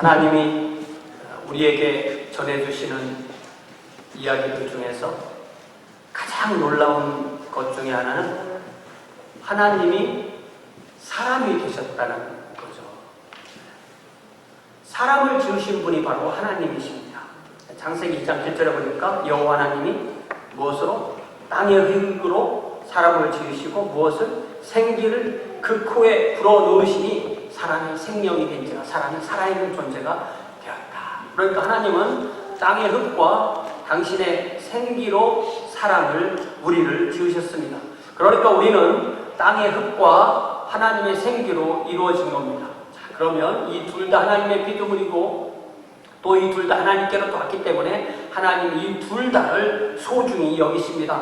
하나님이 우리에게 전해주시는 이야기들 중에서 가장 놀라운 것 중에 하나는 하나님이 사람이 되셨다는 거죠. 사람을 지으신 분이 바로 하나님이십니다. 창세기 2장 7절에 보니까 여호와 하나님이 무엇으로? 땅의 흙으로 사람을 지으시고 무엇을? 생기를 그 코에 불어넣으시니 사람이 생명이 된지라 사람이 살아있는 존재가 되었다. 그러니까 하나님은 땅의 흙과 당신의 생기로 사람을, 우리를 지으셨습니다. 그러니까 우리는 땅의 흙과 하나님의 생기로 이루어진 겁니다. 자, 그러면 이 둘 다 하나님의 피조물이고 또 이 둘 다 하나님께로부터 왔기 때문에 하나님이 이 둘 다를 소중히 여기십니다.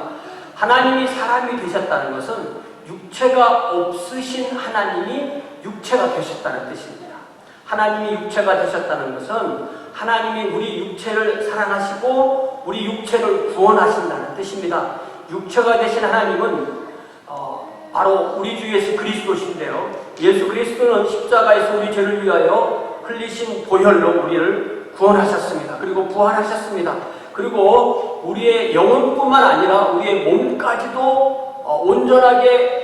하나님이 사람이 되셨다는 것은 육체가 없으신 하나님이 육체가 되셨다는 뜻입니다. 하나님이 육체가 되셨다는 것은 하나님이 우리 육체를 사랑하시고 우리 육체를 구원하신다는 뜻입니다. 육체가 되신 하나님은 바로 우리 주 예수 그리스도신데요. 예수 그리스도는 십자가에서 우리 죄를 위하여 흘리신 보혈로 우리를 구원하셨습니다. 그리고 부활하셨습니다. 그리고 우리의 영혼뿐만 아니라 우리의 몸까지도 온전하게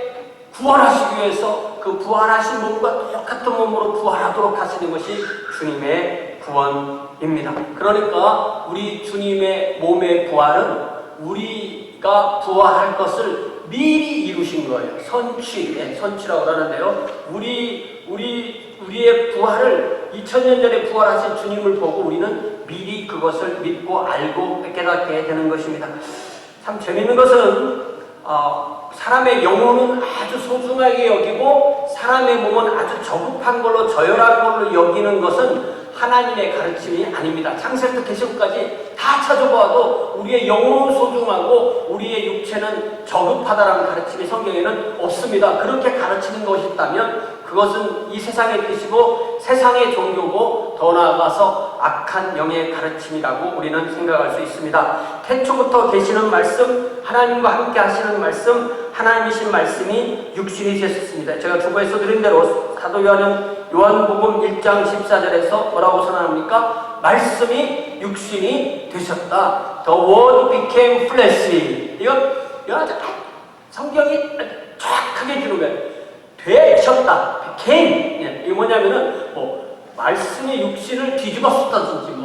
구원하시기 위해서 그 부활하신 몸과 똑같은 몸으로 부활하도록 하시는 것이 주님의 구원입니다. 그러니까 우리 주님의 몸의 부활은 우리가 부활할 것을 미리 이루신 거예요. 선취라고 그러는데요. 우리의 부활을 2000년 전에 부활하신 주님을 보고 우리는 미리 그것을 믿고 알고 깨닫게 되는 것입니다. 참 재밌는 것은 사람의 영혼은 아주 소중하게 여기고 사람의 몸은 아주 저급한 걸로 저열한 걸로 여기는 것은 하나님의 가르침이 아닙니다. 창세부터 계시록까지 다 찾아보아도 우리의 영혼은 소중하고 우리의 육체는 저급하다라는 가르침이 성경에는 없습니다. 그렇게 가르치는 것이 있다면 그것은 이 세상의 뜻이고 세상의 종교고 더 나아가서 악한 영의 가르침이라고 우리는 생각할 수 있습니다. 태초부터 계시는 말씀, 하나님과 함께 하시는 말씀, 하나님이신 말씀이 육신이 되셨습니다. 제가 주보에서 드린 대로 사도 요한복음 1장 14절에서 뭐라고 선언합니까? 말씀이 육신이 되셨다. The word became flesh. 이건 아주 성경이 정확하게 주는 거예요. 되셨다. became. 이게 뭐냐면은 말씀의 육신을 뒤집었다든지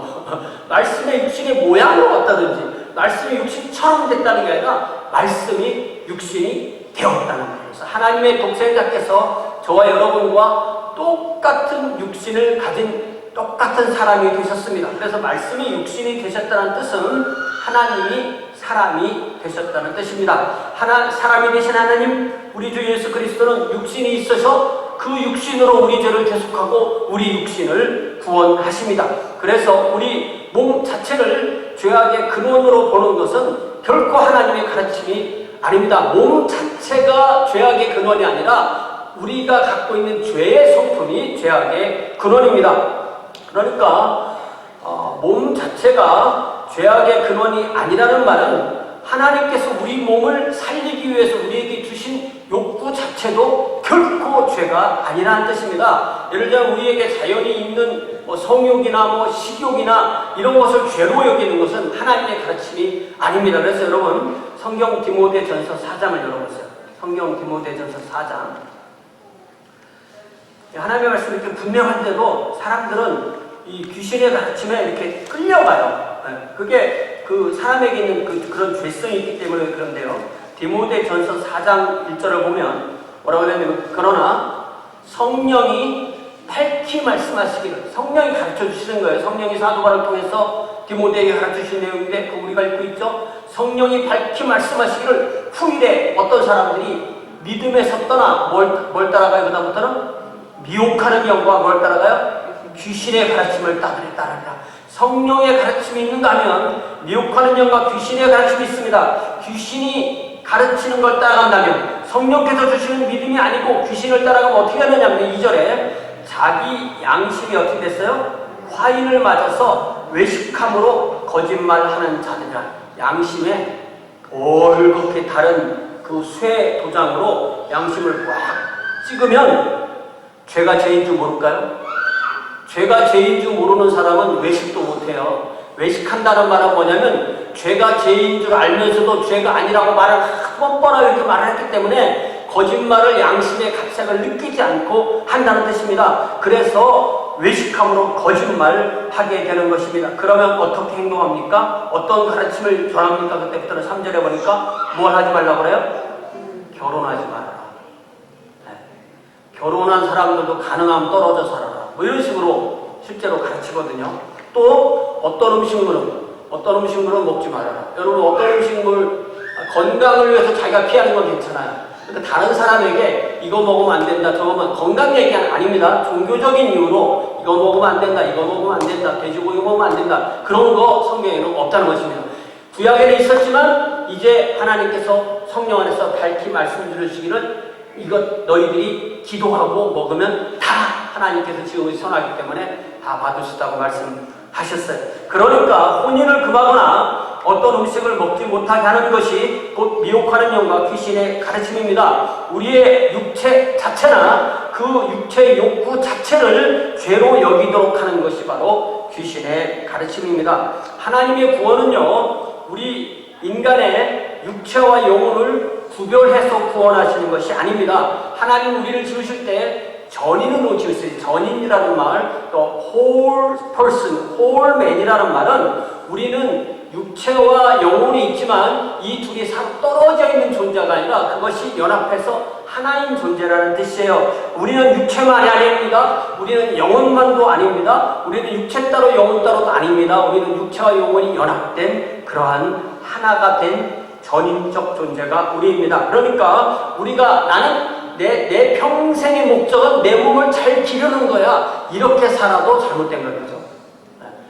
말씀의 육신의 모양으로 왔다든지 말씀의 육신처럼 됐다는 게 아니라 말씀이 육신이 되었다는 거예요. 그래서 하나님의 독생자께서 저와 여러분과 똑같은 육신을 가진 똑같은 사람이 되셨습니다. 그래서 말씀이 육신이 되셨다는 뜻은 하나님이 사람이 되셨다는 뜻입니다. 사람이 되신 하나님, 우리 주 예수 그리스도는 육신이 있어서 그 육신으로 우리 죄를 대속하고 우리 육신을 구원하십니다. 그래서 우리 몸 자체를 죄악의 근원으로 보는 것은 결코 하나님의 가르침이 아닙니다. 몸 자체가 죄악의 근원이 아니라 우리가 갖고 있는 죄의 성품이 죄악의 근원입니다. 그러니까 몸 자체가 죄악의 근원이 아니라는 말은 하나님께서 우리 몸을 살리기 위해서 우리에게 주신 욕구 자체도 결코 죄가 아니라는 뜻입니다. 예를 들면 우리에게 자연이 있는 성욕이나 식욕이나 이런 것을 죄로 여기는 것은 하나님의 가르침이 아닙니다. 그래서 여러분 성경 디모데전서 4장을 열어보세요. 성경 디모데전서 4장. 하나님의 말씀이 이렇게 분명한데도 사람들은 이 귀신의 가르침에 이렇게 끌려가요. 그게 그 사람에게 있는 그런 죄성이 있기 때문에 그런데요. 디모데전서 4장 1절을 보면 뭐라고 하냐면 그러나 성령이 밝히 말씀하시기를 성령이 가르쳐 주시는 거예요. 성령이 사도바를 통해서 디모데에게 가르쳐 주신 내용인데 그 우리가 읽고 있죠. 성령이 밝히 말씀하시기를 후일에 어떤 사람들이 믿음에서 떠나 뭘 따라가요? 그 다음부터는 미혹하는 영과 뭘 따라가요? 귀신의 가르침을 따르리라. 성령의 가르침이 있는가 하면 미혹하는 영과 귀신의 가르침이 있습니다. 귀신이 가르치는 걸 따라간다면 성령께서 주시는 믿음이 아니고 귀신을 따라가면 어떻게 하느냐면 2절에 자기 양심이 어떻게 됐어요? 화인을 맞아서 외식함으로 거짓말하는 자들이라. 양심에 올곧게 다른 그 쇠 도장으로 양심을 꽉 찍으면 죄가 죄인 줄 모를까요? 죄가 죄인 줄 모르는 사람은 외식도 못해요. 외식한다는 말은 뭐냐면 죄가 죄인 줄 알면서도 죄가 아니라고 말을 뻔뻔하게 이렇게 말을 했기 때문에 거짓말을 양심의 갓색을 느끼지 않고 한다는 뜻입니다. 그래서 외식함으로 거짓말을 하게 되는 것입니다. 그러면 어떻게 행동합니까? 어떤 가르침을 전합니까? 그때부터는 3절에 보니까 뭘 하지 말라고 그래요? 결혼하지 말아라. 네. 결혼한 사람들도 가능하면 떨어져 살아라. 뭐 이런 식으로 실제로 가르치거든요. 또 어떤 음식물은 먹지 말아라. 여러분 어떤 음식물 건강을 위해서 자기가 피하는 건 괜찮아요. 그러니까 다른 사람에게 이거 먹으면 안 된다, 저거 먹으면 건강 얘기는 아닙니다. 종교적인 이유로 이거 먹으면 안 된다, 이거 먹으면 안 된다, 돼지고기 먹으면 안 된다. 그런 거 성경에는 없다는 것입니다. 구약에는 있었지만 이제 하나님께서 성령 안에서 밝히 말씀 주시기를 이것 너희들이 기도하고 먹으면 다 하나님께서 지금의 선하기 때문에 다 받을 수 있다고 말씀하셨어요. 그러니까 혼인을 금하거나 어떤 음식을 먹지 못하게 하는 것이 곧 미혹하는 영과 귀신의 가르침입니다. 우리의 육체 자체나 그 육체의 욕구 자체를 죄로 여기도록 하는 것이 바로 귀신의 가르침입니다. 하나님의 구원은요, 우리 인간의 육체와 영혼을 구별해서 구원하시는 것이 아닙니다. 하나님 우리를 지으실 때 전인으로 지으셨어요. 전인이라는 말, 또 whole person, whole man이라는 말은 우리는 육체와 영혼이 있지만 이 둘이 서로 떨어져 있는 존재가 아니라 그것이 연합해서 하나인 존재라는 뜻이에요. 우리는 육체만이 아닙니다. 우리는 영혼만도 아닙니다. 우리는 육체 따로 영혼 따로도 아닙니다. 우리는 육체와 영혼이 연합된 그러한 하나가 된 전인적 존재가 우리입니다. 그러니까 우리가 나는 내 평생의 목적은 내 몸을 잘 기르는 거야. 이렇게 살아도 잘못된 거죠.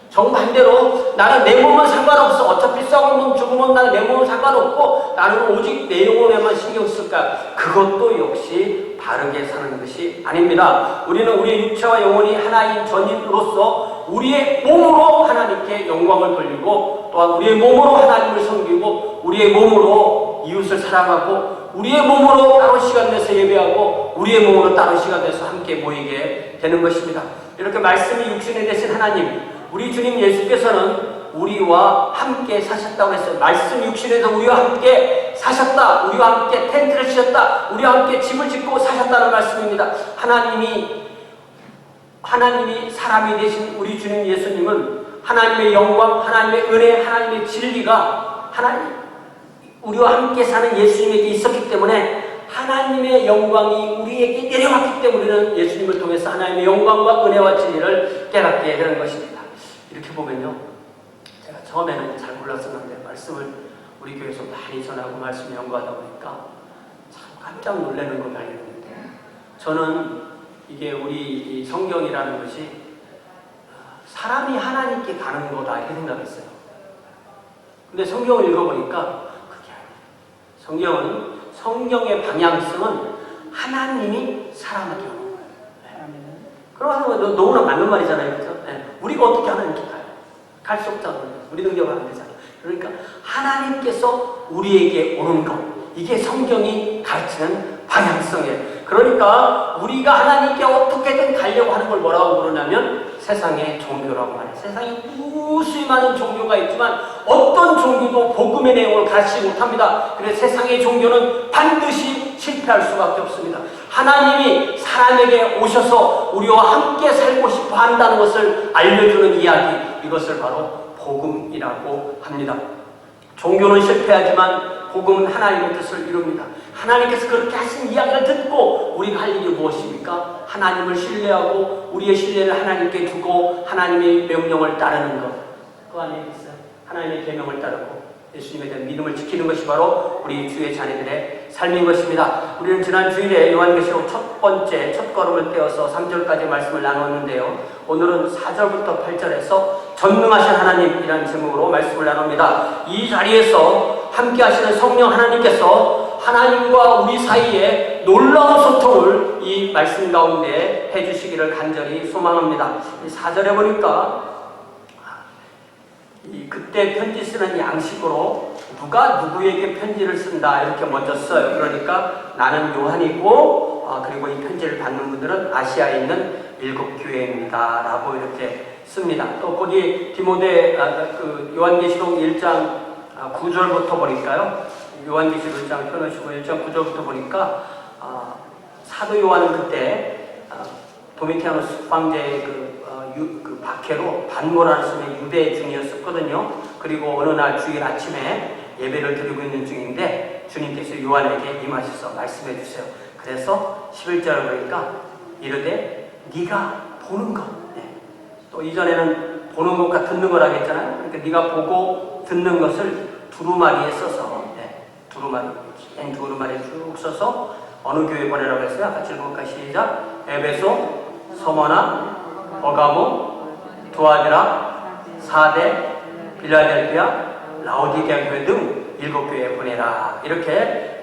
정반대로 나는 내 몸은 상관없어. 어차피 썩으면 죽으면 나는 내 몸은 상관없고 나는 오직 내 영혼에만 신경 쓸까? 그것도 역시 바르게 사는 것이 아닙니다. 우리는 우리의 육체와 영혼이 하나인 전인으로서 우리의 몸으로 하나님께 영광을 돌리고 또한 우리의 몸으로 하나님을 섬기고 우리의 몸으로 이웃을 사랑하고 우리의 몸으로 따로 시간 내서 예배하고 우리의 몸으로 따로 시간 내서 함께 모이게 되는 것입니다. 이렇게 말씀이 육신이 되신 하나님, 우리 주님 예수께서는 우리와 함께 사셨다고 했어요. 말씀 육신에서 우리와 함께 사셨다. 우리와 함께 텐트를 치셨다. 우리와 함께 집을 짓고 사셨다는 말씀입니다. 하나님이 사람이 되신 우리 주님 예수님은 하나님의 영광, 하나님의 은혜, 하나님의 진리가 우리와 함께 사는 예수님에게 있었기 때문에 하나님의 영광이 우리에게 내려왔기 때문에 우리는 예수님을 통해서 하나님의 영광과 은혜와 진리를 깨닫게 되는 것입니다. 이렇게 보면요, 제가 처음에는 잘 몰랐었는데 말씀을 우리 교회에서 많이 전하고 말씀을 연구하다 보니까 참 깜짝 놀라는 걸 발견했는데, 저는 이게 우리 성경이라는 것이 사람이 하나님께 가는 거다 이렇게 생각했어요. 근데 성경을 읽어보니까 그게 아니에요. 성경의 방향성은 하나님이 사람에게 오는 거예요. 그러면 너무나 맞는 말이잖아요. 그렇죠? 네. 우리가 어떻게 하나님께 가요? 갈 수 없잖아요. 우리 능력은 안 되잖아요. 그러니까 하나님께서 우리에게 오는 것, 이게 성경이 가르치는 방향성이에요. 그러니까 우리가 하나님께 어떻게든 가려고 하는 걸 뭐라고 부르냐면 세상의 종교라고 말해요. 세상에 무수히 많은 종교가 있지만 어떤 종교도 복음의 내용을 가르치지 못합니다. 그래서 세상의 종교는 반드시 실패할 수밖에 없습니다. 하나님이 사람에게 오셔서 우리와 함께 살고 싶어 한다는 것을 알려주는 이야기, 이것을 바로 복음이라고 합니다. 종교는 실패하지만 복음은 하나님의 뜻을 이룹니다. 하나님께서 그렇게 하신 이야기를 듣고 우리가 할 일이 무엇입니까? 하나님을 신뢰하고 우리의 신뢰를 하나님께 두고 하나님의 명령을 따르는 것. 그 안에 있어요. 하나님의 계명을 따르고 예수님에 대한 믿음을 지키는 것이 바로 우리 주의 자녀들의 삶인 것입니다. 우리는 지난 주일에 요한계시록 첫 걸음을 떼어서 3절까지 말씀을 나눴는데요. 오늘은 4절부터 8절에서 전능하신 하나님이라는 제목으로 말씀을 나눕니다. 이 자리에서 함께 하시는 성령 하나님께서 하나님과 우리 사이에 놀라운 소통을 이 말씀 가운데 해주시기를 간절히 소망합니다. 4절에 보니까 그때 편지 쓰는 양식으로 누가 누구에게 편지를 쓴다 이렇게 먼저 써요. 그러니까 나는 요한이고 그리고 이 편지를 받는 분들은 아시아에 있는 일곱 교회입니다. 라고 이렇게 씁니다. 또 거기 디모데 요한계시록 1장 9절부터 보니까요. 요한계시록 1장 펴놓으시고 1장 9절부터 보니까 사도 요한은 그때 도미티아누스 황제의 그 박해로 반모라는 섬에 유배 중이었었거든요. 그리고 어느 날 주일 아침에 예배를 드리고 있는 중인데 주님께서 요한에게 임하셔서 말씀해 주세요. 그래서 11절을 보니까 이르되 네가 보는 것. 네. 또 이전에는 보는 것과 듣는 거라고 했잖아요. 그러니까 네가 보고 듣는 것을 두루마리에 써서 두루마리에 쭉 써서 어느 교회 보내라고 했어요? 같이 읽어볼까? 시작. 에베소, 서머나, 버가모, 두아드라, 사대, 빌라델피아, 라오디게아 교회 등 7교회에 보내라. 이렇게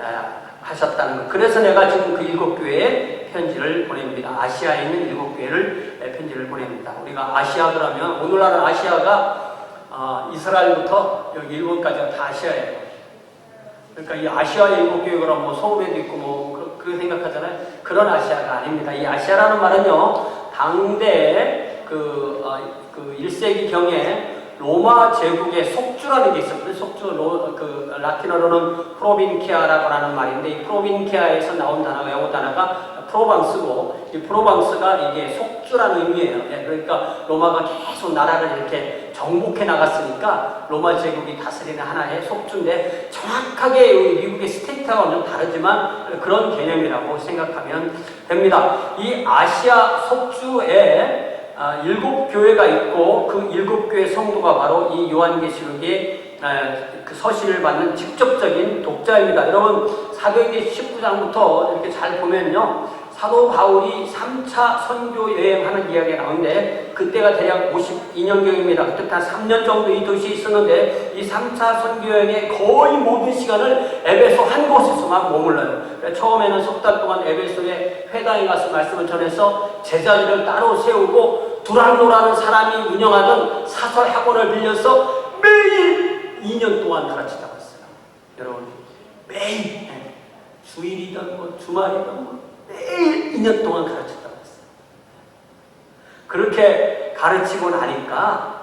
하셨다는 것. 그래서 내가 지금 그 7교회에 편지를 보냅니다. 아시아에 있는 7교회를 편지를 보냅니다. 우리가 아시아 그러면 오늘날 아시아가 이스라엘부터 여기 일본까지가 다 아시아예요. 그러니까 이 아시아의 7교회 그럼 뭐 서울에도 있고 그렇게 생각하잖아요. 그런 아시아가 아닙니다. 이 아시아라는 말은요, 당대 그 1세기경에 로마 제국의 속주라는 게 있었거든요. 속주, 라틴어로는 프로빈키아라고 하는 말인데, 이 프로빈키아에서 나온 단어가, 영어 단어가 프로방스고, 이 프로방스가 이게 속주라는 의미예요. 예, 그러니까 로마가 계속 나라를 이렇게 정복해 나갔으니까 로마 제국이 다스리는 하나의 속주인데, 정확하게 우리 미국의 스테이트하고는 좀 다르지만 그런 개념이라고 생각하면 됩니다. 이 아시아 속주에 7교회가 있고 그 7교회 성도가 바로 이 요한계시록의 그 서신을 받는 직접적인 독자입니다. 여러분 사도행전 19장부터 이렇게 잘 보면요, 사도 바울이 3차 선교 여행하는 이야기가 나오는데 그때가 대략 52년경입니다. 그때 한 3년 정도 이 도시에 있었는데 이 3차 선교 여행의 거의 모든 시간을 에베소 한 곳에서만 머물러요. 처음에는 석 달 동안 에베소의 회당에 가서 말씀을 전해서 제자들을 따로 세우고 두란노라는 사람이 운영하던 사설 학원을 빌려서 매일 2년 동안 가르치다고 했어요. 여러분 매일 주일이든 뭐 주말이든 뭐 매일 2년 동안 가르쳤다고 했어요. 그렇게 가르치고 나니까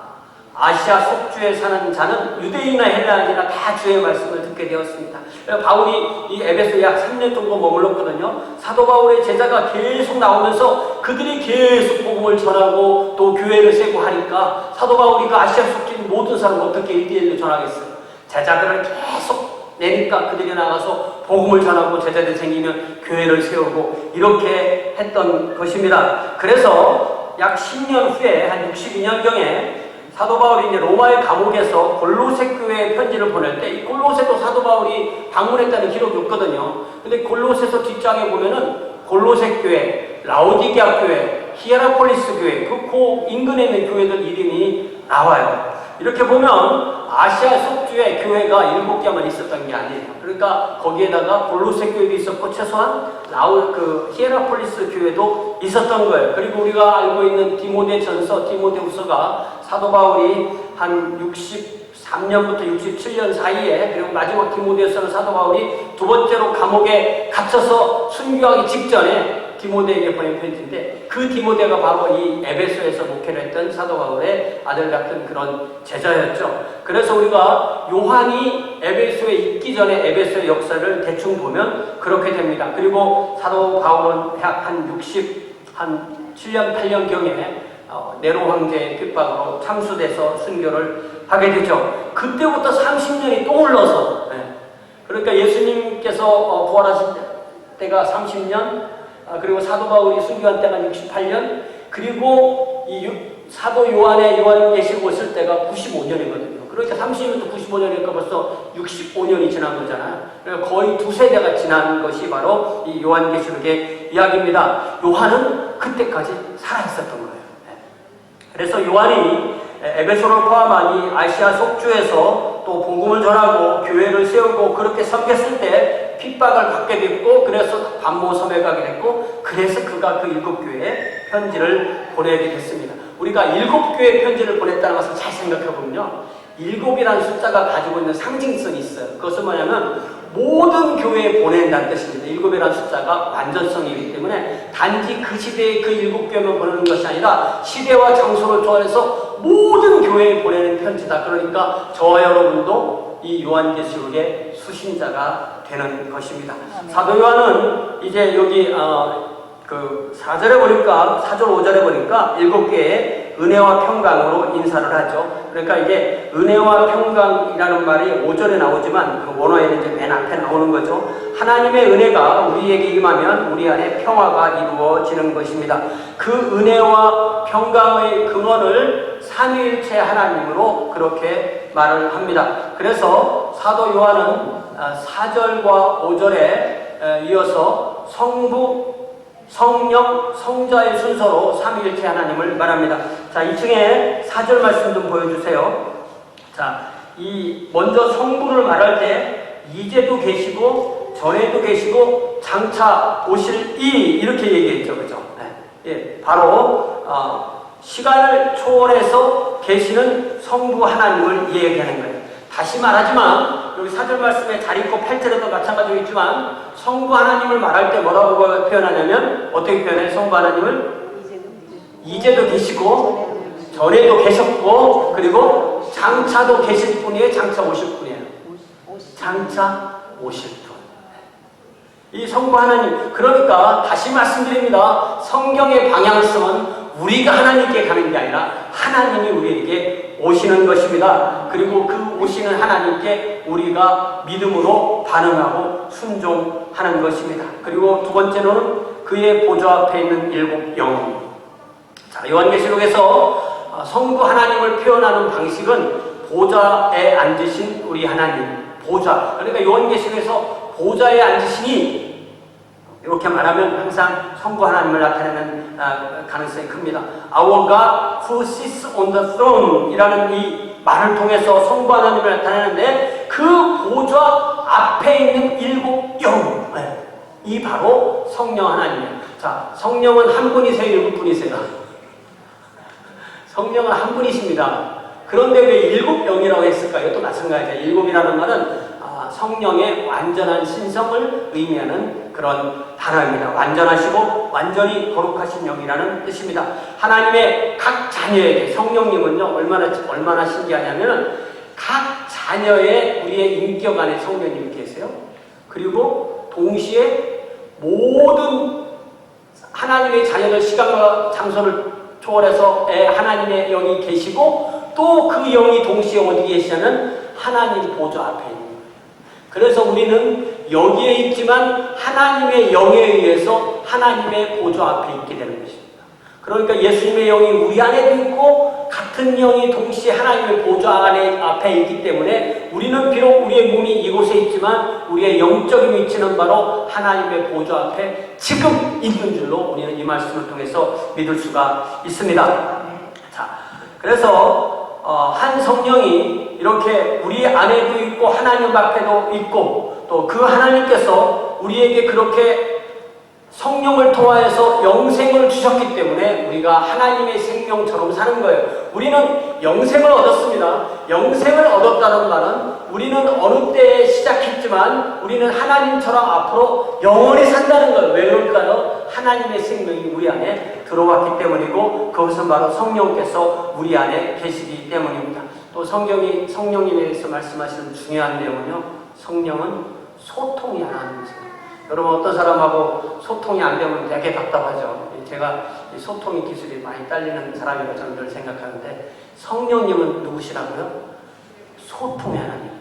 아시아 속주에 사는 자는 유대인이나 헬라인이나 다 주의 말씀을 듣게 되었습니다. 바울이 이 에베소에 약 3년 정도 머물렀거든요. 사도 바울의 제자가 계속 나오면서 그들이 계속 복음을 전하고 또 교회를 세고 하니까 사도 바울이 그 아시아 속주의 모든 사람 어떻게 1대1로 전하겠어요? 제자들을 계속 내니까 그들이 나가서 복음을 전하고 제자들 생기면 교회를 세우고 이렇게 했던 것입니다. 그래서 약 10년 후에 한 62년경에 사도 바울이 이제 로마의 감옥에서 골로새 교회에 편지를 보낼 때 이 골로새도 사도 바울이 방문했다는 기록이 없거든요. 근데 골로새서 뒷장에 보면은 골로새 교회, 라오디게아 교회, 히에라폴리스 교회, 그 인근에 있는 교회들 이름이 나와요. 이렇게 보면 아시아 속주에 교회가 7개만 있었던 게 아니에요. 그러니까 거기에다가 골로새 교회도 있었고 최소한 히에라폴리스 교회도 있었던 거예요. 그리고 우리가 알고 있는 디모데전서, 디모데후서가 사도 바울이 한 63년부터 67년 사이에, 그리고 마지막 디모데후서는 사도 바울이 두 번째로 감옥에 갇혀서 순교하기 직전에 디모데에게 보낸 편지인데 그 디모데가 바로 이 에베소에서 목회를 했던 사도 바울의 아들 같은 그런 제자였죠. 그래서 우리가 요한이 에베소에 있기 전에 에베소의 역사를 대충 보면 그렇게 됩니다. 그리고 사도 바울은 약 한 7년 8년경에 네로 황제의 핍박으로 참수돼서 순교를 하게 되죠. 그때부터 30년이 또 흘러서 그러니까 예수님께서 부활하신 때가 30년, 그리고 사도 바울이 순교한 때가 68년, 그리고 이 사도 요한의 요한계시록을 쓸 때가 95년이거든요. 그러니까 30년부터 95년이니까 벌써 65년이 지난 거잖아요. 그러니까 거의 2세대가 지난 것이 바로 이 요한계시록의 이야기입니다. 요한은 그때까지 살아있었던 거예요. 그래서 요한이 에베소를 포함한 이 아시아 속주에서 또 복음을 전하고 교회를 세우고 그렇게 섬겼을 때 핍박을 받게 됐고, 그래서 반모 섬에 가게 됐고, 그래서 그가 그 7교회에 편지를 보내게 됐습니다. 우리가 7교회에 편지를 보냈다는 것을 잘 생각해 보면요, 7이라는 숫자가 가지고 있는 상징성이 있어요. 그것은 뭐냐면 모든 교회에 보낸다는 뜻입니다. 일곱이라는 숫자가 완전성이기 때문에 단지 그 시대의 그 일곱 교회만 보내는 것이 아니라 시대와 장소를 초월해서 모든 교회에 보내는 편지다. 그러니까 저와 여러분도 이 요한계시록의 수신자가 되는 것입니다. 사도 요한은 이제 여기 그 4절에 보니까 4절 5절에 보니까 7개의 은혜와 평강으로 인사를 하죠. 그러니까 이게 은혜와 평강이라는 말이 5절에 나오지만 그 원어에는 이제 맨 앞에 나오는 거죠. 하나님의 은혜가 우리에게 임하면 우리 안에 평화가 이루어지는 것입니다. 그 은혜와 평강의 근원을 삼위일체 하나님으로 그렇게 말을 합니다. 그래서 사도 요한은 4절과 5절에 이어서 성부, 성령, 성자의 순서로 삼위일체 하나님을 말합니다. 자, 2층에 4절 말씀 좀 보여주세요. 자, 먼저 성부를 말할 때 이제도 계시고 전에도 계시고 장차 오실 이렇게 얘기했죠, 그죠? 네. 예, 바로 시간을 초월해서 계시는 성부 하나님을 얘기하는 거예요. 다시 말하지만 여기 4절 말씀에 잘 읽고 8절에도 마찬가지겠지만 성부 하나님을 말할 때 뭐라고 표현하냐면 어떻게 표현해요? 성부 하나님을 이제도 계시고 전에도 계셨고 그리고 장차도 계실 분이에요. 장차 오실 분이에요. 장차 오실 분. 이 성부 하나님, 그러니까 다시 말씀드립니다. 성경의 방향성은 우리가 하나님께 가는 게 아니라 하나님이 우리에게 오시는 것입니다. 그리고 그 오시는 하나님께 우리가 믿음으로 반응하고 순종하는 것입니다. 그리고 두 번째로는 그의 보좌 앞에 있는 7 영혼. 자, 요한계시록에서 성부 하나님을 표현하는 방식은 보좌에 앉으신 우리 하나님, 보좌. 그러니까 요한계시록에서 보좌에 앉으시니 이렇게 말하면 항상 성부 하나님을 나타내는 가능성이 큽니다. Our God who sits on the throne 이라는 이 말을 통해서 성부 하나님을 나타내는데 그 보좌 앞에 있는 7 영혼, 이 바로 성령 하나님이에요. 자, 성령은 한 분이세요? 7분이세요? 성령은 한 분이십니다. 그런데 왜 7영이라고 했을까요? 또 마찬가지예요. 7이라는 말은 성령의 완전한 신성을 의미하는 그런 단어입니다. 완전하시고 완전히 거룩하신 영이라는 뜻입니다. 하나님의 각 자녀에게 성령님은요 얼마나 신기하냐면 각 자녀의 우리의 인격 안에 성령님이 계세요. 그리고 동시에 모든 하나님의 자녀들 시간과 장소를 초월해서 하나님의 영이 계시고 또 그 영이 동시에 어디 계시냐면 하나님 보좌 앞에 있는. 그래서 우리는 여기에 있지만 하나님의 영에 의해서 하나님의 보좌 앞에 있게 되는 것입니다. 그러니까 예수님의 영이 우리 안에도 있고 같은 영이 동시에 하나님의 보좌 앞에 있기 때문에 우리는 비록 우리의 몸이 이곳에 있지만 우리의 영적인 위치는 바로 하나님의 보좌 앞에 지금 있는 줄로 우리는 이 말씀을 통해서 믿을 수가 있습니다. 자, 그래서 한 성령이 이렇게 우리 안에도 있고 하나님 앞에도 있고 또 그 하나님께서 우리에게 그렇게 성령을 통하여서 영생을 주셨기 때문에 우리가 하나님의 생명처럼 사는 거예요. 우리는 영생을 얻었습니다. 영생을 얻었다는 말은 우리는 어느 때에 시작했지만 우리는 하나님처럼 앞으로 영원히 산다는 거예요. 왜 그럴까요? 하나님의 생명이 우리 안에 들어왔기 때문이고 그것은 바로 성령께서 우리 안에 계시기 때문입니다. 또 성경이 성령님에 대해서 말씀하시는 중요한 내용은요. 성령은 소통이 하나님이세요. 여러분 어떤 사람하고 소통이 안 되면 되게 답답하죠. 제가 소통의 기술이 많이 딸리는 사람이라고 저는 늘 생각하는데 성령님은 누구시라고요? 소통의 하나님이에요.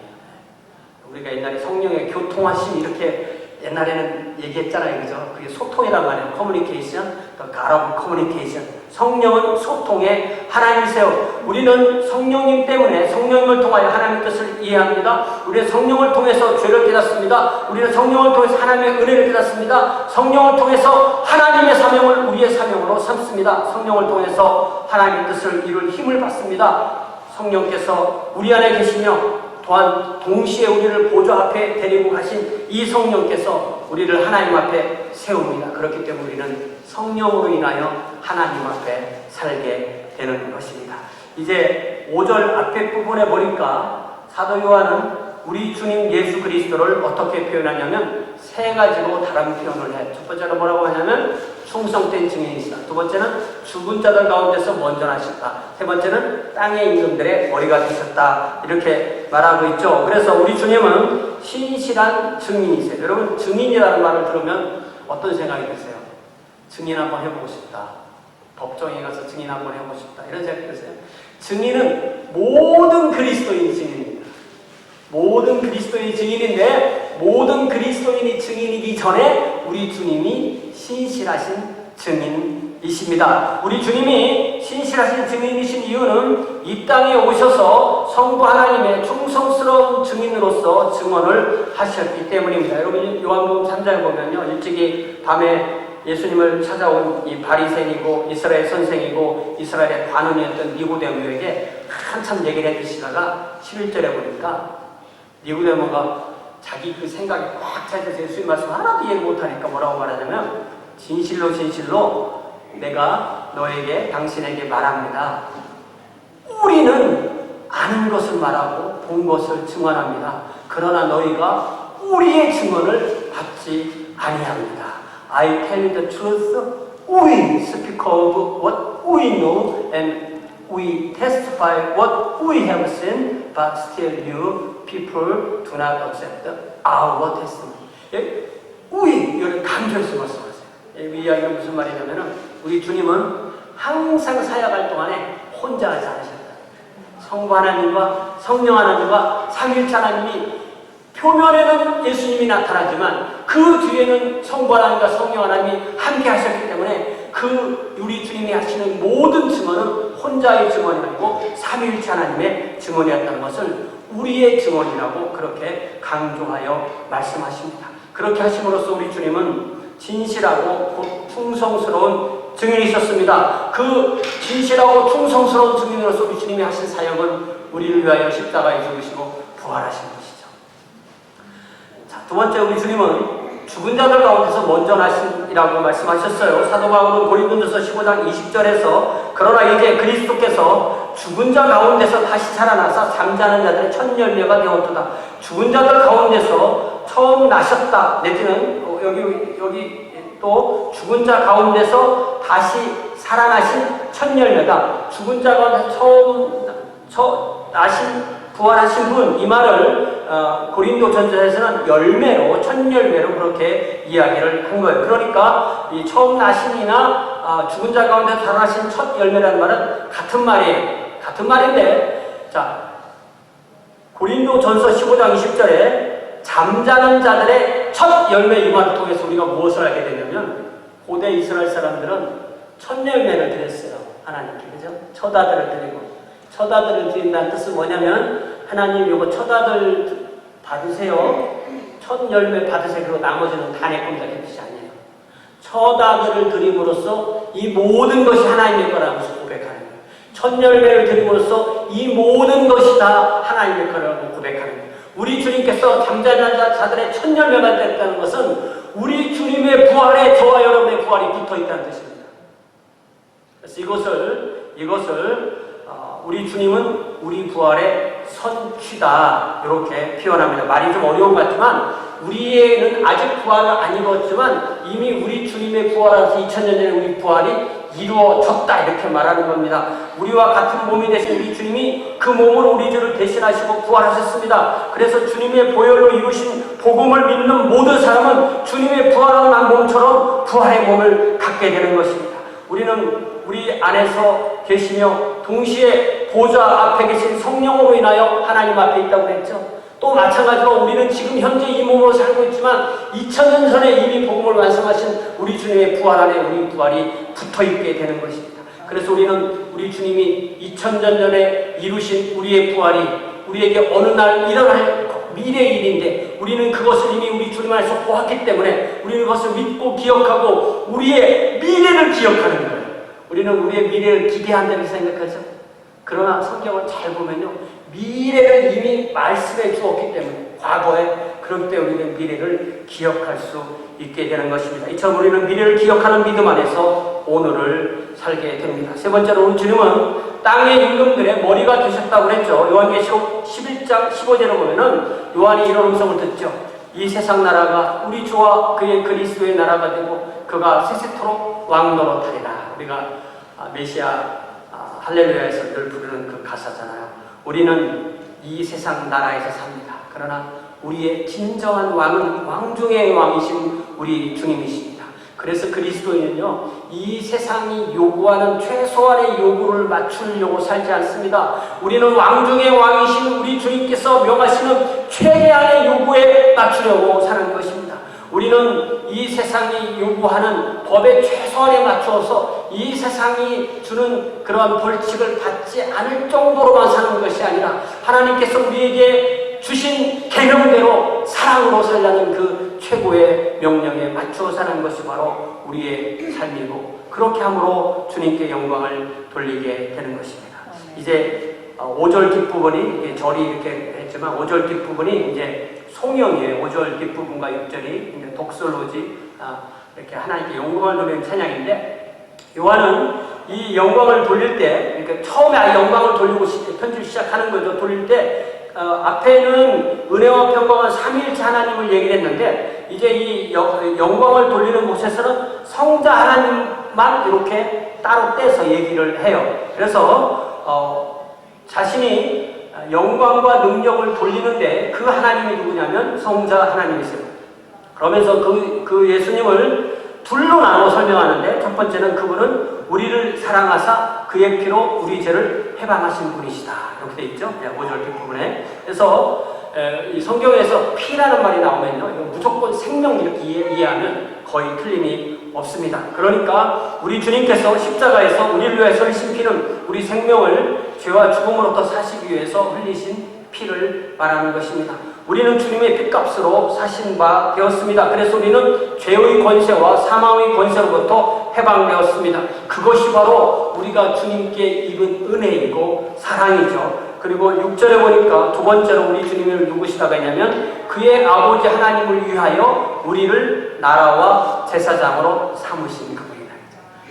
우리가 옛날에 성령의 교통하심 이렇게 옛날에는 얘기했잖아요. 그죠? 그게 소통이란 말이에요. 커뮤니케이션, 가라고 커뮤니케이션. 성령은 소통의 하나님이세요. 우리는 성령님 때문에 성령님을 통하여 하나님의 뜻을 이해합니다. 우리는 성령을 통해서 죄를 깨닫습니다. 우리는 성령을 통해서 하나님의 은혜를 깨닫습니다. 성령을 통해서 하나님의 사명을 우리의 사명으로 삼습니다. 성령을 통해서 하나님의 뜻을 이룰 힘을 받습니다. 성령께서 우리 안에 계시며 또한 동시에 우리를 보좌 앞에 데리고 가신 이 성령께서 우리를 하나님 앞에 세웁니다. 그렇기 때문에 우리는 성령으로 인하여 하나님 앞에 살게 되는 것입니다. 이제 5절 앞에 부분에 보니까 사도 요한은 우리 주님 예수 그리스도를 어떻게 표현하냐면 세 가지로 다른 표현을 해요. 첫 번째로 뭐라고 하냐면 충성된 증인이시다. 두 번째는 죽은 자들 가운데서 먼저 나셨다. 세 번째는 땅의 임금들의 머리가 되셨다. 이렇게 말하고 있죠. 그래서 우리 주님은 신실한 증인이세요. 여러분, 증인이라는 말을 들으면 어떤 생각이 드세요? 증인 한번 해보고 싶다. 법정에 가서 증인 한번 해보고 싶다. 이런 생각이 드세요? 증인은 모든 그리스도인이 증인입니다. 모든 그리스도인이 증인인데, 모든 그리스도인이 증인이기 전에 우리 주님이 신실하신 증인이십니다. 우리 주님이 신실하신 증인이신 이유는 이 땅에 오셔서 성부 하나님의 충성스러운 증인으로서 증언을 하셨기 때문입니다. 여러분, 요한복음 3장에 보면요, 일찍이 밤에 예수님을 찾아온 이 바리새인이고 이스라엘 선생이고 이스라엘의 관원이었던 니고데모에게 한참 얘기를 해주시다가 11절에 보니까 니고데모가 자기 그 생각이 꽉 차있어서 예수님 말씀 하나도 이해를 못하니까 뭐라고 말하냐면 진실로 진실로 내가 너에게 당신에게 말합니다. 우리는 아는 것을 말하고 본 것을 증언합니다. 그러나 너희가 우리의 증언을 받지 아니합니다. I tell you the truth. We speak of what we know and we testify what we have seen, but still you people do not accept our testimony. we 이걸 강조해서 말씀하세요. 이 이야기는 무슨 말이냐면은 우리 주님은 항상 사역할 동안에 혼자 하지 않으셨다. 성부 하나님과 성령 하나님과 삼위일체 하나님이 표면에는 예수님이 나타나지만 그 뒤에는 성부 하나님과 성령 하나님이 함께 하셨기 때문에 그 우리 주님이 하시는 모든 증언은 혼자의 증언이 아니고 삼위일체 하나님의 증언이었다는 것을 우리의 증언이라고 그렇게 강조하여 말씀하십니다. 그렇게 하심으로써 우리 주님은 진실하고 곧 충성스러운 증인이셨습니다. 그 진실하고 충성스러운 증인으로서 우리 주님이 하신 사역은 우리를 위하여 십자가에 죽으시고 부활하신 것이죠. 자, 두 번째 우리 주님은 죽은 자들 가운데서 먼저 나신이라고 말씀하셨어요. 사도 바울은 고린도전서 15장 20절에서 그러나 이제 그리스도께서 죽은 자 가운데서 다시 살아나서 잠자는 자들의 첫 열매가 되었도다. 죽은 자들 가운데서 처음 나셨다. 내지는 여기 또 죽은 자 가운데서 다시 살아나신 첫 열매다. 죽은 자 가운데 처음 부활하신 분, 이 말을 고린도전서에서는 열매로, 첫 열매로 그렇게 이야기를 한 거예요. 그러니까 이 처음 나심이나 죽은 자 가운데 살아나신 첫 열매라는 말은 같은 말이에요. 같은 말인데, 자, 고린도전서 15장 20절에 잠자는 자들의 첫 열매 이 말을 통해서 우리가 무엇을 알게 되냐면 고대 이스라엘 사람들은 첫 열매를 드렸어요. 하나님께, 그죠? 첫 아들을 드리고. 첫 아들을 드린다는 뜻은 뭐냐면 하나님 이거 첫 아들 받으세요. 첫 열매 받으세요. 그리고 나머지는 다 내 겁니다. 그 뜻이 아니에요. 첫 아들을 드림으로써 이 모든 것이 하나님의 거라고 고백하는 거예요. 첫 열매를 드림으로써 이 모든 것이 다 하나님의 거라고 고백하는 거예요. 우리 주님께서 잠자는 자들의 첫 열매가 됐다는 것은 우리 주님의 부활에 저와 여러분의 부활이 붙어 있다는 뜻입니다. 그래서 이것을 우리 주님은 우리 부활의 선취다. 이렇게 표현합니다. 말이 좀 어려운 것 같지만 우리에는 아직 부활을 안 입었지만 이미 우리 주님의 부활하셔서 2000년 전에 우리 부활이 이루어졌다. 이렇게 말하는 겁니다. 우리와 같은 몸이 되신 우리 주님이 그 몸으로 우리 죄를 대신하시고 부활하셨습니다. 그래서 주님의 보혈로 이루신 복음을 믿는 모든 사람은 주님의 부활한 몸처럼 부활의 몸을 갖게 되는 것입니다. 우리는 우리 안에서 계시며 동시에 보좌 앞에 계신 성령으로 인하여 하나님 앞에 있다고 그랬죠. 또 마찬가지로 우리는 지금 현재 이 몸으로 살고 있지만 2000년 전에 이미 복음을 완성하신 우리 주님의 부활 안에 우리 부활이 붙어있게 되는 것입니다. 그래서 우리는 우리 주님이 2000년 전에 이루신 우리의 부활이 우리에게 어느 날 일어날 미래의 일인데 우리는 그것을 이미 우리 주님 안에서 보았기 때문에 우리는 그것을 믿고 기억하고 우리의 미래를 기억하는 거예요. 우리는 우리의 미래를 기대한다고 생각하죠. 그러나 성경을 잘 보면요, 미래를 이미 말씀해 주었기 때문에 과거에 그렇기 때문에 우리는 미래를 기억할 수 있게 되는 것입니다. 이처럼 우리는 미래를 기억하는 믿음 안에서 오늘을 살게 됩니다. 세 번째로 우리 주님은 땅의 임금들의 머리가 되셨다고 그랬죠. 요한계시록 11장 15절에 보면은 요한이 이런 음성을 듣죠. 이 세상 나라가 우리 주와 그의 그리스도의 나라가 되고 그가 세세토록 왕노릇하리라. 우리가 메시아 할렐루야에서 늘 부르는 그 가사잖아요. 우리는 이 세상 나라에서 삽니다. 그러나 우리의 진정한 왕은 왕 중의 왕이신 우리 주님이십니다. 그래서 그리스도인은요, 이 세상이 요구하는 최소한의 요구를 맞추려고 살지 않습니다. 우리는 왕 중의 왕이신 우리 주님께서 명하시는 최대한의 요구에 맞추려고 사는 것입니다. 우리는 이 세상이 요구하는 법의 최소한에 맞추어서 이 세상이 주는 그러한 벌칙을 받지 않을 정도로만 사는 것이 아니라 하나님께서 우리에게 주신 계명대로 사랑으로 살라는 그 최고의 명령에 맞추어 사는 것이 바로 우리의 삶이고, 그렇게 함으로 주님께 영광을 돌리게 되는 것입니다. 이제 5절 뒷부분이, 절이 이렇게 했지만 5절 뒷부분이 이제 송영이에요. 5절 뒷부분과 6절이 이제 독설로지, 이렇게 하나님께 영광을 돌리는 찬양인데, 요한은 이 영광을 돌릴 때, 그러니까 처음에 영광을 돌리고 편지를 시작하는 거죠. 돌릴 때 앞에는 은혜와 평강한 삼위일체 하나님을 얘기를 했는데, 이제 이 영광을 돌리는 곳에서는 성자 하나님만 이렇게 따로 떼서 얘기를 해요. 그래서 자신이 영광과 능력을 돌리는데 그 하나님이 누구냐면 성자 하나님이세요. 그러면서 그 예수님을 둘로 나눠 설명하는데, 첫 번째는 그분은 우리를 사랑하사 그의 피로 우리 죄를 해방하신 분이시다. 이렇게 되어 있죠. 5절 뒷부분에. 그래서 이 성경에서 피라는 말이 나오면요, 이거 무조건 생명 이렇게 이해하면 거의 틀림이 없습니다. 그러니까 우리 주님께서 십자가에서 우리를 위해서 흘리신 피는 우리 생명을 죄와 죽음으로부터 사시기 위해서 흘리신 피를 말하는 것입니다. 우리는 주님의 핏값으로 사신 바 되었습니다. 그래서 우리는 죄의 권세와 사망의 권세로부터 해방되었습니다. 그것이 바로 우리가 주님께 입은 은혜이고 사랑이죠. 그리고 6절에 보니까 두 번째로 우리 주님을 누구시다가 있냐면 그의 아버지 하나님을 위하여 우리를 나라와 제사장으로 삼으신 그분이다.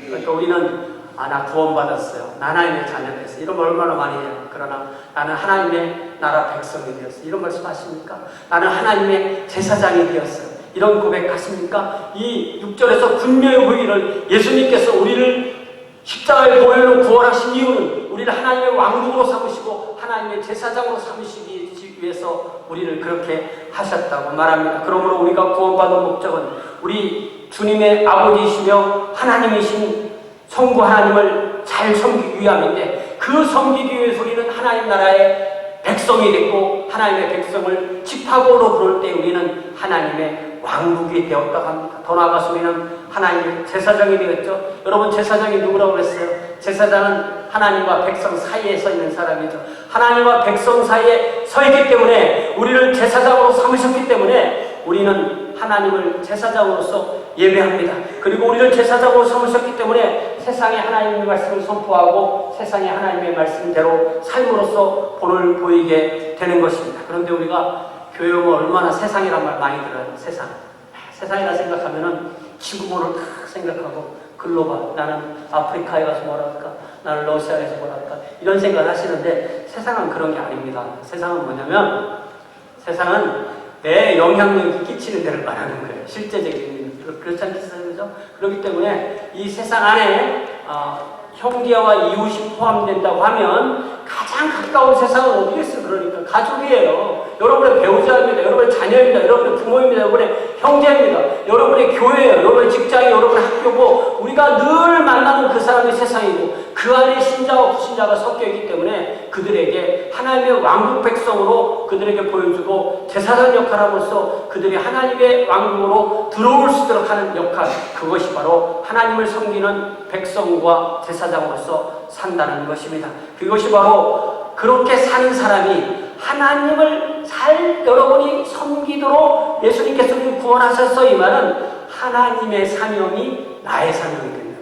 그러니까 우리는 나 구원받았어요. 나 하나님의 자녀가 됐어요. 이런 말 얼마나 많이 해요. 그러나 나는 하나님의 나라 백성이 되었어요. 이런 말씀 하십니까? 나는 하나님의 제사장이 되었어요. 이런 고백하십니까? 이 6절에서 분명히 보기를 예수님께서 우리를 십자가의 보혈로 구원하신 이유는 우리를 하나님의 왕국으로 삼으시고 하나님의 제사장으로 삼으시기 위해서 우리를 그렇게 하셨다고 말합니다. 그러므로 우리가 구원받은 목적은 우리 주님의 아버지이시며 하나님이신 성부 하나님을 잘 섬기기 위함인데, 그 섬기기 위해서 우리는 하나님 나라의 백성이 됐고 하나님의 백성을 집합으로 부를 때 우리는 하나님의 왕국이 되었다고 합니다. 더 나아가서 우리는 하나님의 제사장이 되었죠. 여러분, 제사장이 누구라고 그랬어요? 제사장은 하나님과 백성 사이에 서 있는 사람이죠. 하나님과 백성 사이에 서 있기 때문에, 우리를 제사장으로 삼으셨기 때문에 우리는 하나님을 제사장으로서 예배합니다. 그리고 우리를 제사장으로 삼으셨기 때문에 세상에 하나님의 말씀을 선포하고 세상에 하나님의 말씀대로 삶으로써 본을 보이게 되는 것입니다. 그런데 우리가 교회 오면 얼마나 세상이란 말 많이 들어요. 세상이라 생각하면은 지구본을 다 생각하고 글로벌, 나는 아프리카에 가서 뭘 할까, 나는 러시아에서 뭘 할까, 이런 생각을 하시는데 세상은 그런 게 아닙니다. 세상은 뭐냐면, 세상은 내 영향력이 끼치는 데를 말하는 거예요. 실제적인. 그렇지 않겠어요? 그죠? 그렇기 때문에 이 세상 안에 형제와 이웃이 포함된다고 하면 가장 가까운 세상은 어디겠어요? 그러니까 가족이에요. 여러분의 배우자입니다. 여러분의 자녀입니다. 여러분의 부모입니다. 여러분의 형제입니다. 여러분의 교회예요. 여러분의 직장이 여러분의 학교고, 우리가 늘 만나는 그 사람이 세상이고 그 안에 신자와 불신자가 섞여 있기 때문에 그들에게 하나님의 왕국 백성으로 그들에게 보여주고 제사장 역할함으로써 그들이 하나님의 왕국으로 들어올 수 있도록 하는 역할, 그것이 바로 하나님을 섬기는 백성과 제사장으로서 산다는 것입니다. 그것이 바로 그렇게 사는 사람이 하나님을 잘 여러분이 섬기도록 예수님께서 우리를 구원하셨어. 이 말은 하나님의 사명이 나의 사명이거든요.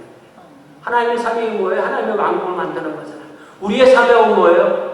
하나님의 사명이 뭐예요? 하나님의 왕국을 만드는 거잖아요. 우리의 사명은 뭐예요?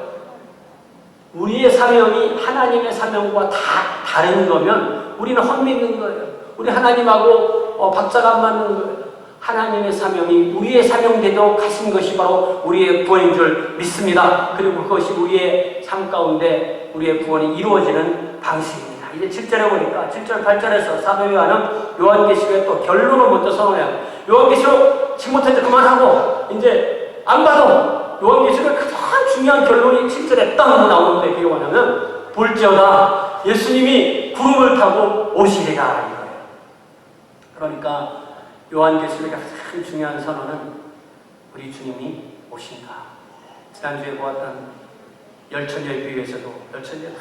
우리의 사명이 하나님의 사명과 다 다른 거면 우리는 헛믿는 거예요. 우리 하나님하고 박자가 안 맞는 거예요. 하나님의 사명이 우리의 사명되도록 하신 것이 바로 우리의 구원인 줄 믿습니다. 그리고 그것이 우리의 삶 가운데 우리의 구원이 이루어지는 방식입니다. 이제 7절에 보니까 7절 8절에서 사도 요한은 요한계시록의 또 결론을 먼저 선언해요. 요한계시록 지금부터 그만하고 이제 안 봐도 요한계시록의 가장 중요한 결론이 7절에 딱 나오는데 그게 뭐냐면 볼지어다 예수님이 구름을 타고 오시리라 이거예요. 그러니까 요한계시록의 가장 중요한 선언은 우리 주님이 오신다. 지난주에 보았던 열천녀의 비유에서도 열천녀가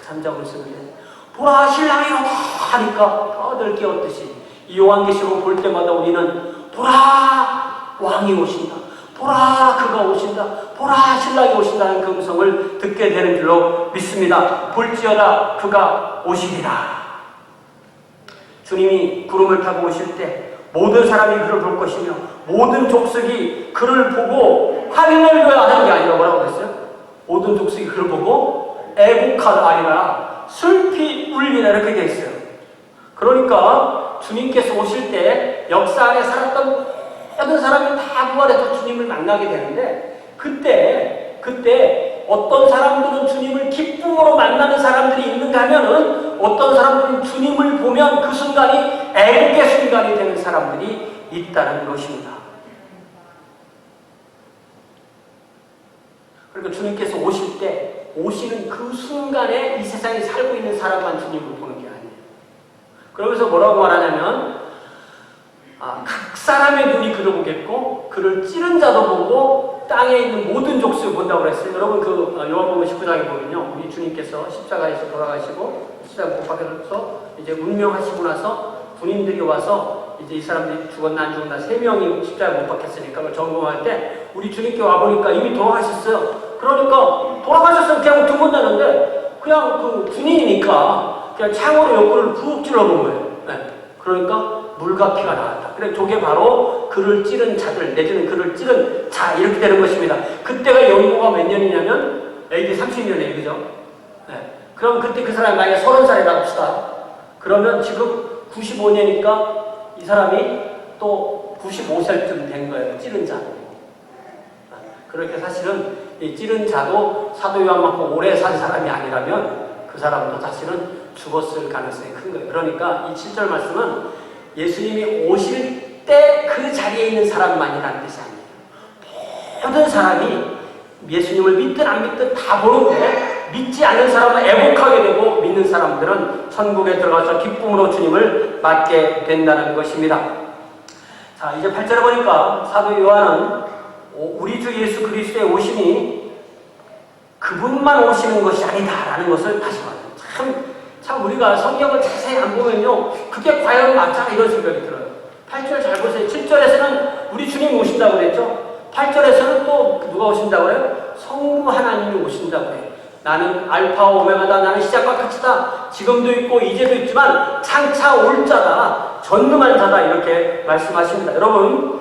잠자고 있었는데 보라 신랑이 오다 하니까 다들 깨었듯이 이 요한계시록을 볼 때마다 우리는 보라 왕이 오신다, 보라 그가 오신다, 보라 신랑이 오신다는 그 음성을 듣게 되는 줄로 믿습니다. 볼지어다 그가 오시리라. 주님이 구름을 타고 오실 때 모든 사람이 그를 볼 것이며 모든 족속이 그를 보고 할렐루야 하는 게 아니라 뭐라고 그랬어요? 모든 족속이 그를 보고 애곡하다 아니라 슬피 울리라 이렇게 되어 있어요. 그러니까 주님께서 오실 때 역사 안에 살았던 모든 사람이 다 부활해서 주님을 만나게 되는데 그때 어떤 사람들은 주님을 기쁨으로 만나는 사람들이 있는가 하면은 어떤 사람들은 주님을 보면 그 순간이 애국의 순간이 되는 사람들이 있다는 것입니다. 그러니까 주님께서 오실 때 오시는 그 순간에 이 세상에 살고 있는 사람만 주님을 보는 게 아니에요. 그러면서 뭐라고 말하냐면 각 사람의 눈이 그를 보겠고 그를 찌른 자도 보고 땅에 있는 모든 족속을 본다고 그랬어요. 여러분 그 요한복음 19장에 보면요, 우리 주님께서 십자가에서 돌아가시고 십자가 못 박혀서 이제 운명하시고 나서 군인들이 와서 이제 이 사람들이 죽었나 안 죽었나 3명이 십자가에 못 박혔으니까 그걸 점검할 때 우리 주님께 와보니까 이미 돌아가셨어요. 그러니까 돌아가셨으면 그냥 두문다는데 그냥 그 군인이니까 그냥 창으로 옆구리를 푹 찔러본 거예요. 네. 그러니까 물과 피가 나왔다. 그래 저게 바로 그를 찌른 자들 내지는 그를 찌른 자 이렇게 되는 것입니다. 그때가 연고가 몇 년이냐면 AD 30년이에요. 그죠? 네. 그럼 그때 그 사람이 만약에 30살이라고 합시다. 그러면 지금 95년이니까 이 사람이 또 95살쯤 된 거예요. 찌른 자. 그렇게 사실은 이 찌른 자도 사도 요한만큼 오래 산 사람이 아니라면 그 사람도 사실은 죽었을 가능성이 큰 거예요. 그러니까 이 7절 말씀은 예수님이 오실 때 그 자리에 있는 사람만이라는 뜻이 아니에요. 모든 사람이 예수님을 믿든 안 믿든 다 보는데 믿지 않는 사람은 애곡하게 되고 믿는 사람들은 천국에 들어가서 기쁨으로 주님을 맞게 된다는 것입니다. 자, 이제 8절에 보니까 사도 요한은 우리 주 예수 그리스도의 오심이 그분만 오시는 것이 아니다라는 것을 다시 말해요. 참 우리가 성경을 자세히 안 보면요, 그게 과연 맞잖아 이런 생각이 들어요. 8절 잘 보세요. 7절에서는 우리 주님이 오신다고 그랬죠. 8절에서는 또 누가 오신다고 그래요? 성부 하나님이 오신다고 해요. 나는 알파와 오메가다. 나는 시작과 끝이다. 지금도 있고 이제도 있지만 장차 올 자다. 전능한 자다. 이렇게 말씀하십니다. 여러분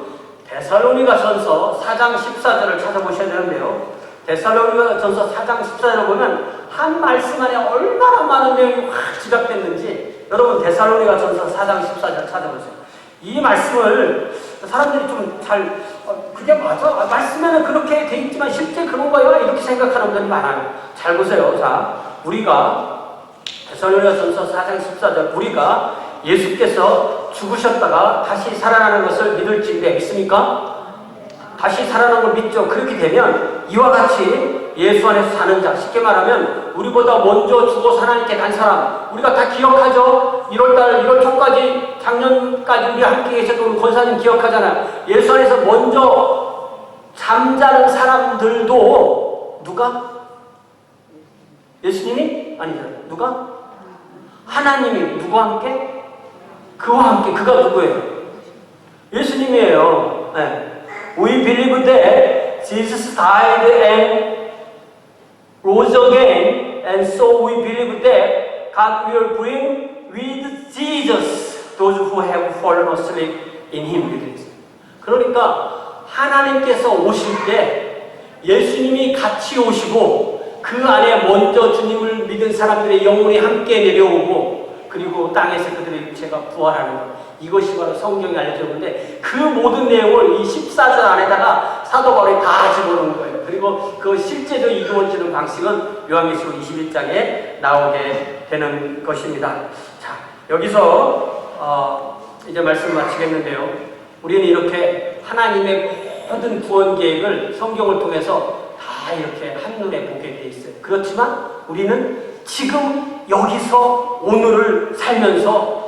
데살로니가전서 4장 14절을 찾아보셔야 되는데요. 데살로니가전서 4장 14절을 보면 한 말씀 안에 얼마나 많은 내용이 확 지각됐는지 여러분 데살로니가전서 4장 14절 찾아보세요. 이 말씀을 사람들이 좀 잘 그게 맞아? 말씀에는 그렇게 돼 있지만 실제 그런가요? 이렇게 생각하는 분들이 많아요. 잘 보세요. 자, 우리가 데살로니가전서 4장 14절 우리가 예수께서 죽으셨다가 다시 살아나는 것을 믿을지인데 믿습니까? 다시 살아나는 걸 믿죠. 그렇게 되면 이와 같이 예수 안에서 사는 자, 쉽게 말하면 우리보다 먼저 죽어 하나님께 간 사람, 우리가 다 기억하죠. 1월달 1월 초까지 작년까지 우리 함께 계셨던 우리 권사님 기억하잖아요. 예수 안에서 먼저 잠자는 사람들도 누가? 예수님이? 아니죠. 누가? 하나님이 누구와 함께? 그와 함께. 그가 누구예요? 예수님이에요. 네. We believe that Jesus died and rose again, and so we believe that God will bring with Jesus those who have fallen asleep in Him. 그러니까 하나님께서 오실 때 예수님이 같이 오시고 그 안에 먼저 주님을 믿은 사람들의 영혼이 함께 내려오고 그리고 땅에서 그들의 육체가 부활하는 것. 이것이 바로 성경에 알려졌는데 그 모든 내용을 이 14절 안에다가 사도 바울이 다 집어넣은 거예요. 그리고 그 실제로 이루어지는 방식은 요한계시록 21장에 나오게 되는 것입니다. 자, 여기서 이제 말씀 마치겠는데요. 우리는 이렇게 하나님의 모든 구원 계획을 성경을 통해서 다 이렇게 한눈에 보게 돼 있어요. 그렇지만 우리는 지금 여기서 오늘을 살면서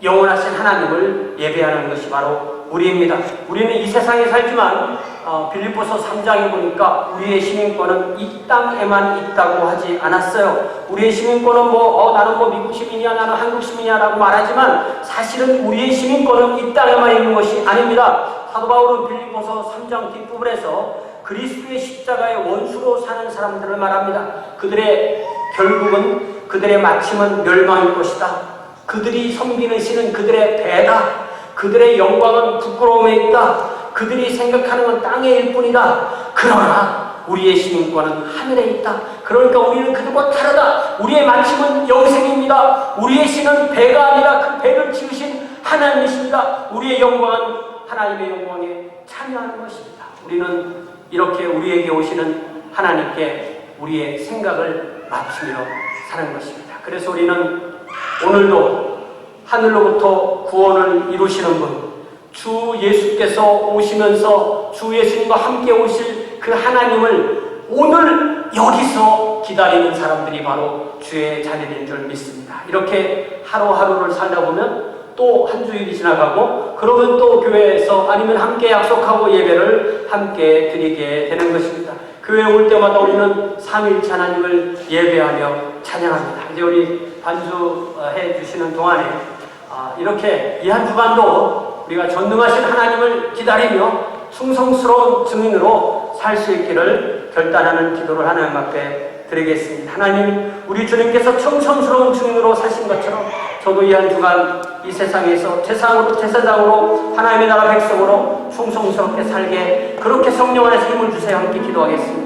영원하신 하나님을 예배하는 것이 바로 우리입니다. 우리는 이 세상에 살지만 빌립보서 3장에 보니까 우리의 시민권은 이 땅에만 있다고 하지 않았어요. 우리의 시민권은 나는 미국 시민이야, 나는 한국 시민이야 라고 말하지만 사실은 우리의 시민권은 이 땅에만 있는 것이 아닙니다. 사도 바울은 빌립보서 3장 뒷부분에서 그리스도의 십자가의 원수로 사는 사람들을 말합니다. 그들의 결국은, 그들의 마침은 멸망일 것이다. 그들이 섬기는 신은 그들의 배다. 그들의 영광은 부끄러움에 있다. 그들이 생각하는 건 땅의 일뿐이다. 그러나 우리의 시민권은 하늘에 있다. 그러니까 우리는 그들과 다르다. 우리의 마침은 영생입니다. 우리의 신은 배가 아니라 그 배를 지으신 하나님이십니다. 우리의 영광은 하나님의 영광에 참여하는 것입니다. 우리는 이렇게 우리에게 오시는 하나님께 우리의 생각을 맞추며 사는 것입니다. 그래서 우리는 오늘도 하늘로부터 구원을 이루시는 분, 주 예수께서 오시면서 주 예수님과 함께 오실 그 하나님을 오늘 여기서 기다리는 사람들이 바로 주의 자녀들인 줄 믿습니다. 이렇게 하루하루를 살다 보면 또 한 주일이 지나가고 그러면 또 교회에서 아니면 함께 약속하고 예배를 함께 드리게 되는 것입니다. 교회에 올 때마다 우리는 삼위일체 하나님을 예배하며 찬양합니다. 이제 우리 반주해 주시는 동안에 이렇게 이 한 주간도 우리가 전능하신 하나님을 기다리며 충성스러운 증인으로 살 수 있기를 결단하는 기도를 하나님 앞에 드리겠습니다. 하나님, 우리 주님께서 충성스러운 증인으로 사신 것처럼 저도 이 한 주간 이 세상에서 제사장으로 하나님의 나라 백성으로 충성스럽게 살게 그렇게 성령 안에서 힘을 주세요. 함께 기도하겠습니다.